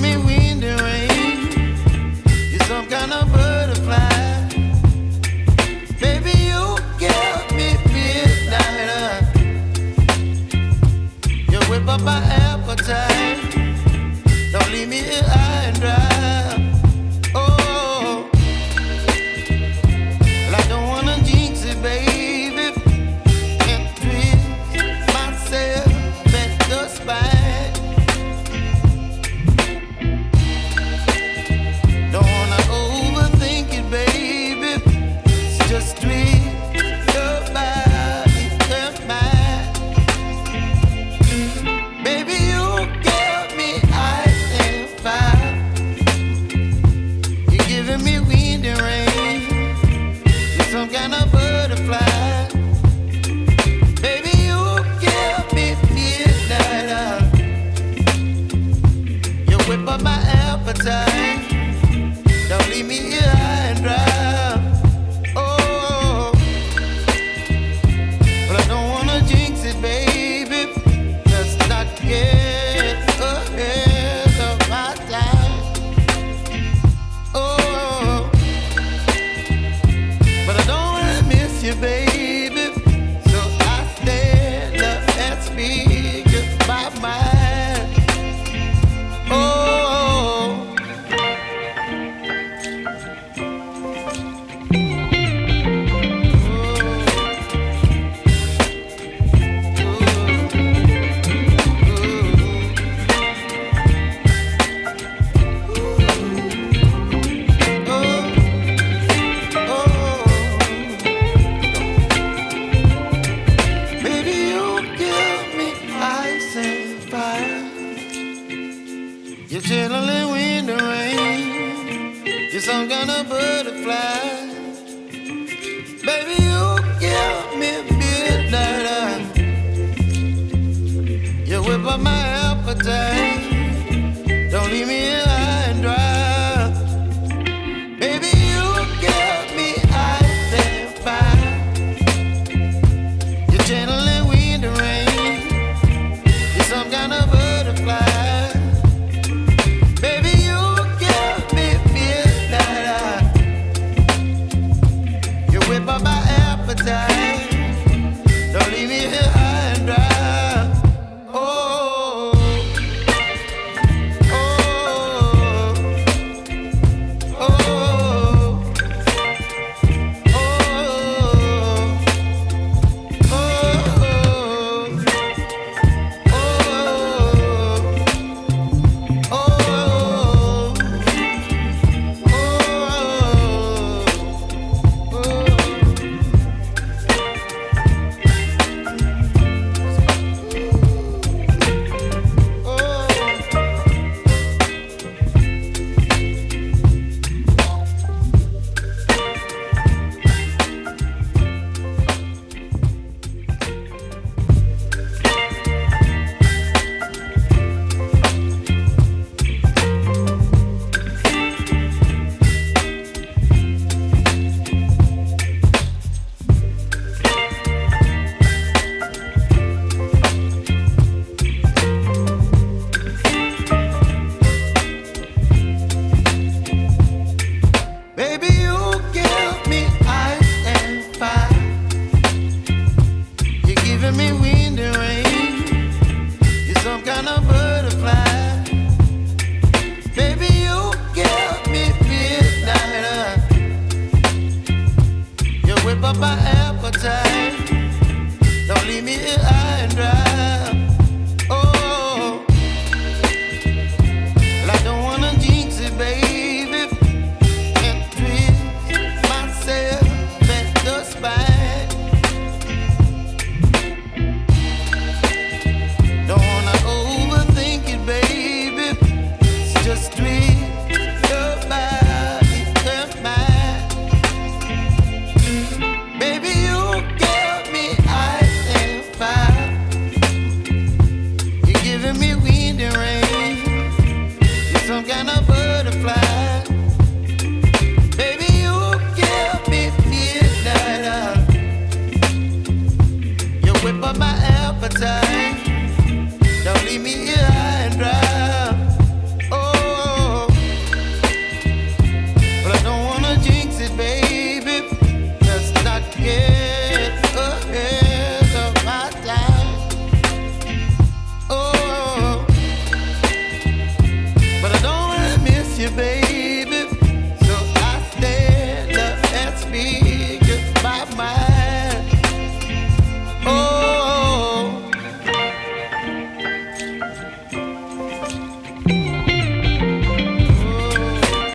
me wind and rain. You're some kind of butterfly. Baby, you give me midnight. You whip up my appetite. Don't leave me here high and dry. Oh, well, I don't wanna jinx it, baby, and twist myself at the spine. Don't wanna overthink it, baby. It's just twist your body and mine. Baby, you give me ice and fire. You're giving me wind and rain. You're some kind of butterfly. Baby, you give me midnight. You whip up my appetite. Don't leave me here high and dry. Oh, but I don't wanna jinx it, baby. Let's not get ahead of my time. Oh, but I don't wanna miss you, baby. So I stand up and speak my mind. Oh. Baby, you give me ice and fire. You're chilling wind and rain. You're some kind of butterfly. Baby, you give me midnight. You whip up my appetite. Don't leave me here high and dry. Baby, you give me ice and fire. You're channeling wind and rain. You're some kind of butterfly. Baby, you give me midnight. You whip up my appetite. Don't leave me here high and dry. Oh, oh, oh, oh, baby, you give me ice and fire. You're giving me wind and rain. You're some kind of butterfly. Baby, you give me midnight. You whip up my appetite. Don't leave me here high and dry. Oh, well, I don't wanna jinx it, baby, and twist myself at the spine. Don't wanna overthink it, baby. It's just twist your body and mine. Baby, you give me ice and fire. You're giving me wind and rain. You're some kind of bird.